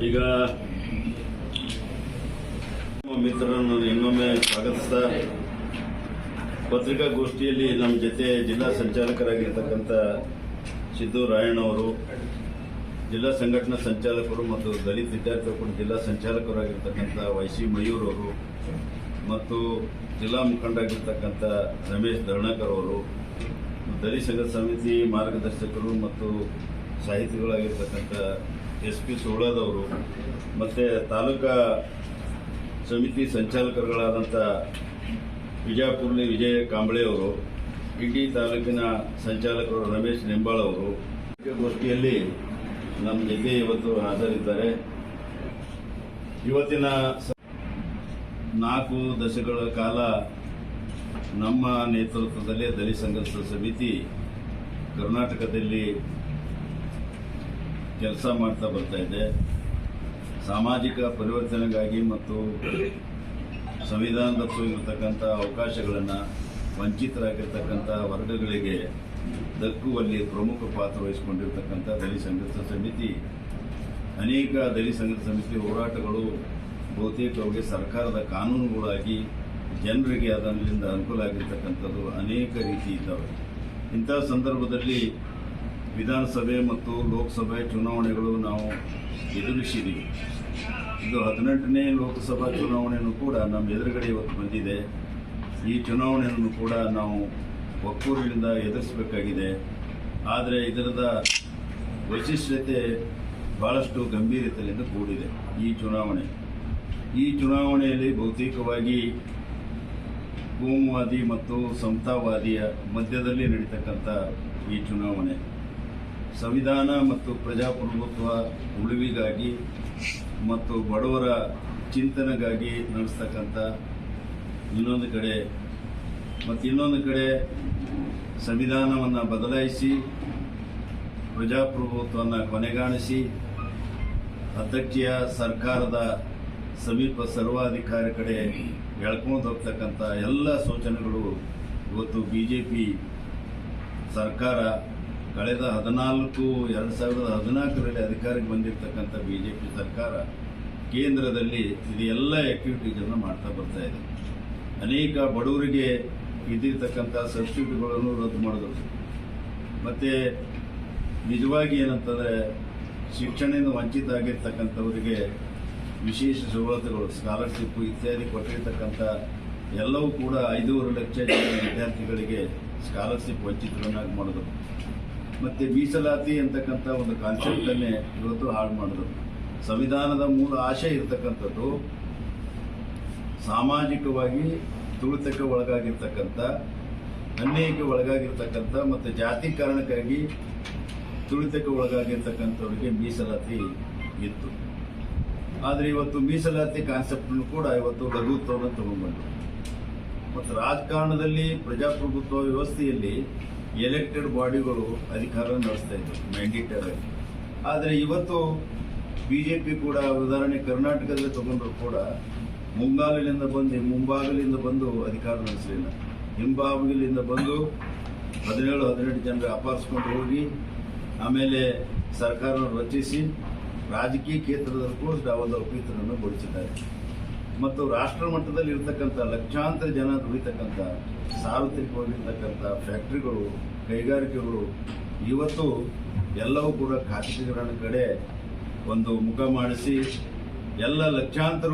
ಈಗ ಮಿತ್ರರನ್ನು ಇನ್ನೊಮ್ಮೆ ಸ್ವಾಗತಿಸ್ತಾ ಪತ್ರಿಕಾಗೋಷ್ಠಿಯಲ್ಲಿ ನಮ್ಮ ಜೊತೆ ಜಿಲ್ಲಾ ಸಂಚಾಲಕರಾಗಿರ್ತಕ್ಕಂಥ ಸಿದ್ದು ರಾಯಣ್ಣವರು, ಜಿಲ್ಲಾ ಸಂಘಟನಾ ಸಂಚಾಲಕರು ಮತ್ತು ದಲಿತ ವಿದ್ಯಾರ್ಥಿ ಒಕ್ಕೂಟ ಜಿಲ್ಲಾ ಸಂಚಾಲಕರಾಗಿರ್ತಕ್ಕಂಥ ವೈಸಿ ಮಯೂರ್ ಅವರು ಮತ್ತು ಜಿಲ್ಲಾ ಮುಖಂಡರಾಗಿರ್ತಕ್ಕಂಥ ರಮೇಶ್ ಧರ್ಣಕರ್ ಅವರು, ದಲಿತ ಸಂಘರ್ಷ ಸಮಿತಿ ಮಾರ್ಗದರ್ಶಕರು ಮತ್ತು ಸಾಹಿತಿಗಳಾಗಿರ್ತಕ್ಕಂಥ SP ಸೋಳದವರು ಮತ್ತು ತಾಲೂಕಾ ಸಮಿತಿ ಸಂಚಾಲಕರುಗಳಾದಂಥ ವಿಜಯಪುರ್ಲಿ ವಿಜಯ ಕಾಂಬಳೆ ಅವರು, ಇಂಡಿ ತಾಲೂಕಿನ ಸಂಚಾಲಕರು ರಮೇಶ್ ನಿಂಬಾಳ್ ಅವರು ಗೋಷ್ಠಿಯಲ್ಲಿ ನಮ್ಮ ಜೊತೆ ಇವತ್ತು ಹಾಜರಿದ್ದಾರೆ. ಇವತ್ತಿನ 4 ದಶಕಗಳ ಕಾಲ ನಮ್ಮ ನೇತೃತ್ವದಲ್ಲಿ ದಲಿತ ಸಂಘರ್ಷ ಸಮಿತಿ ಕರ್ನಾಟಕದಲ್ಲಿ ಕೆಲಸ ಮಾಡ್ತಾ ಬರ್ತಾ ಇದೆ. ಸಾಮಾಜಿಕ ಪರಿವರ್ತನೆಗಾಗಿ ಮತ್ತು ಸಂವಿಧಾನದಲ್ಲಿರತಕ್ಕಂಥ ಅವಕಾಶಗಳನ್ನು ವಂಚಿತರಾಗಿರ್ತಕ್ಕಂಥ ವರ್ಗಗಳಿಗೆ ದಕ್ಕುವಲ್ಲಿ ಪ್ರಮುಖ ಪಾತ್ರ ವಹಿಸಿಕೊಂಡಿರ್ತಕ್ಕಂಥ ದಲಿತ ಸಂಘರ್ಷ ಸಮಿತಿ ಅನೇಕ ದಲಿತ ಸಂಘರ್ಷ ಸಮಿತಿ ಹೋರಾಟಗಳು ಬಹುತೇಕವಾಗಿ ಸರ್ಕಾರದ ಕಾನೂನುಗಳಾಗಿ ಜನರಿಗೆ ಅದರಿಂದ ಅನುಕೂಲ ಆಗಿರ್ತಕ್ಕಂಥದ್ದು ಅನೇಕ ರೀತಿ ಇದ್ದಾವೆ. ಇಂಥ ಸಂದರ್ಭದಲ್ಲಿ ವಿಧಾನಸಭೆ ಮತ್ತು ಲೋಕಸಭೆ ಚುನಾವಣೆಗಳು ನಾವು ಎದುರಿಸಿದ್ದೀವಿ. ಇದು 18ನೇ ಲೋಕಸಭಾ ಚುನಾವಣೆಯೂ ಕೂಡ ನಮ್ಮ ಎದುರುಗಡೆ ಇವತ್ತು ಬಂದಿದೆ. ಈ ಚುನಾವಣೆಯನ್ನು ಕೂಡ ನಾವು ಒಕ್ಕೂರಿನಿಂದ ಎದುರಿಸಬೇಕಾಗಿದೆ. ಆದರೆ ಇದರದ ವೈಶಿಷ್ಟ್ಯತೆ ಬಹಳಷ್ಟು ಗಂಭೀರತೆಯಿಂದ ಕೂಡಿದೆ. ಈ ಚುನಾವಣೆಯಲ್ಲಿ ಬಹುತೇಕವಾಗಿ ಕೋಮುವಾದಿ ಮತ್ತು ಸಮತಾವಾದಿಯ ಮಧ್ಯದಲ್ಲಿ ನಡೀತಕ್ಕಂಥ ಈ ಚುನಾವಣೆ ಸಂವಿಧಾನ ಮತ್ತು ಪ್ರಜಾಪ್ರಭುತ್ವ ಉಳಿವಿಗಾಗಿ ಮತ್ತು ಬಡವರ ಚಿಂತನೆಗಾಗಿ ನಡೆಸ್ತಕ್ಕಂಥ ಇನ್ನೊಂದು ಕಡೆ ಸಂವಿಧಾನವನ್ನು ಬದಲಾಯಿಸಿ ಪ್ರಜಾಪ್ರಭುತ್ವವನ್ನು ಕೊನೆಗಾಣಿಸಿ ಅಧ್ಯಕ್ಷೀಯ ಸರ್ಕಾರದ ಸಮೀಪ ಸರ್ವಾಧಿಕಾರ ಕಡೆ ಎಳ್ಕೊಂಡು ಹೋಗ್ತಕ್ಕಂಥ ಎಲ್ಲ ಸೂಚನೆಗಳು ಇವತ್ತು BJP ಸರ್ಕಾರ ಕಳೆದ 2014ರಲ್ಲಿ ಅಧಿಕಾರಕ್ಕೆ ಬಂದಿರತಕ್ಕಂಥ BJP ಸರ್ಕಾರ ಕೇಂದ್ರದಲ್ಲಿ ಇದು ಎಲ್ಲ ಆಕ್ಟಿವಿಟೀಸನ್ನು ಮಾಡ್ತಾ ಬರ್ತಾ ಇದೆ. ಅನೇಕ ಬಡವರಿಗೆ ಇದ್ದಿರ್ತಕ್ಕಂಥ ಸಬ್ಸಿಡಿಗಳನ್ನು ರದ್ದು ಮಾಡಿದ್ರು. ಮತ್ತು ನಿಜವಾಗಿ ಏನಂತಂದರೆ ಶಿಕ್ಷಣದಿಂದ ವಂಚಿತ ಆಗಿರ್ತಕ್ಕಂಥವರಿಗೆ ವಿಶೇಷ ಸವಲತ್ತುಗಳು, ಸ್ಕಾಲರ್ಶಿಪ್ಪು ಇತ್ಯಾದಿ ಕೊಟ್ಟಿರ್ತಕ್ಕಂಥ ಎಲ್ಲವೂ ಕೂಡ 5.5 ಲಕ್ಷ ಜನ ವಿದ್ಯಾರ್ಥಿಗಳಿಗೆ ಸ್ಕಾಲರ್ಶಿಪ್ ವಂಚಿತರನ್ನಾಗಿ ಮಾಡಿದ್ರು. ಮತ್ತು ಮೀಸಲಾತಿ ಅಂತಕ್ಕಂಥ ಒಂದು ಕಾನ್ಸೆಪ್ಟನ್ನೇ ಇವತ್ತು ಹಾಳು ಮಾಡಿದ್ರು. ಸಂವಿಧಾನದ ಮೂಲ ಆಶಯ ಇರತಕ್ಕಂಥದ್ದು ಸಾಮಾಜಿಕವಾಗಿ ತುಳಿತಕ್ಕೆ ಒಳಗಾಗಿರ್ತಕ್ಕಂಥ, ಅನ್ಯಾಯಕ್ಕೆ ಒಳಗಾಗಿರ್ತಕ್ಕಂಥ ಮತ್ತು ಜಾತಿ ಕಾರಣಕ್ಕಾಗಿ ತುಳಿತಕ್ಕೆ ಒಳಗಾಗಿರ್ತಕ್ಕಂಥವ್ರಿಗೆ ಮೀಸಲಾತಿ ಇತ್ತು. ಆದರೆ ಇವತ್ತು ಮೀಸಲಾತಿ ಕಾನ್ಸೆಪ್ಟನ್ನು ಕೂಡ ಇವತ್ತು ಲಘುತ್ವವನ್ನು ತಗೊಂಡ್ಬಂದರು. ಮತ್ತು ರಾಜಕಾರಣದಲ್ಲಿ ಪ್ರಜಾಪ್ರಭುತ್ವ ವ್ಯವಸ್ಥೆಯಲ್ಲಿ ಎಲೆಕ್ಟೆಡ್ ಬಾಡಿಗಳು ಅಧಿಕಾರ ನಡೆಸ್ತಾ ಇದ್ರು ಮ್ಯಾಂಡೇಟರಿ. ಆದರೆ ಇವತ್ತು BJP ಕೂಡ ಉದಾಹರಣೆ ಕರ್ನಾಟಕದಲ್ಲಿ ತಗೊಂಡ್ರು ಕೂಡ ಮುಂಬಾಗಿಲಿಂದ ಬಂದು ಅಧಿಕಾರ ನಡೆಸಲಿಲ್ಲ. ಹಿಂಬಾಗಿಲಿಂದ ಬಂದು 17-18 ಜನರು ಅಪಾರಿಸ್ಕೊಂಡು ಹೋಗಿ ಆಮೇಲೆ ಸರ್ಕಾರವನ್ನು ರಚಿಸಿ ರಾಜಕೀಯ ಕ್ಷೇತ್ರದಲ್ಲಿ ಕೂಡ ಒಂದು ಅಪೀತರನ್ನು ಗೊಳಿಸಿದ್ದಾರೆ. ಮತ್ತು ರಾಷ್ಟ್ರ ಮಟ್ಟದಲ್ಲಿ ಇರತಕ್ಕಂಥ ಲಕ್ಷಾಂತರ ಜನ ದುಡಿತಕ್ಕಂಥ ಸಾರ್ವತ್ರಿಕವಾಗಿರ್ತಕ್ಕಂಥ ಫ್ಯಾಕ್ಟ್ರಿಗಳು, ಕೈಗಾರಿಕೆಗಳು ಇವತ್ತು ಎಲ್ಲವೂ ಕೂಡ ಖಾಸಗೀಕರಣ ಕಡೆ ಒಂದು ಮುಖ ಮಾಡಿಸಿ ಎಲ್ಲ ಲಕ್ಷಾಂತರ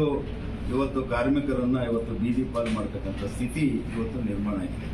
ಇವತ್ತು ಕಾರ್ಮಿಕರನ್ನು ಇವತ್ತು ಬೀದಿ ಪಾಲು ಮಾಡ್ತಕ್ಕಂಥ ಸ್ಥಿತಿ ಇವತ್ತು ನಿರ್ಮಾಣ ಆಗಿದೆ.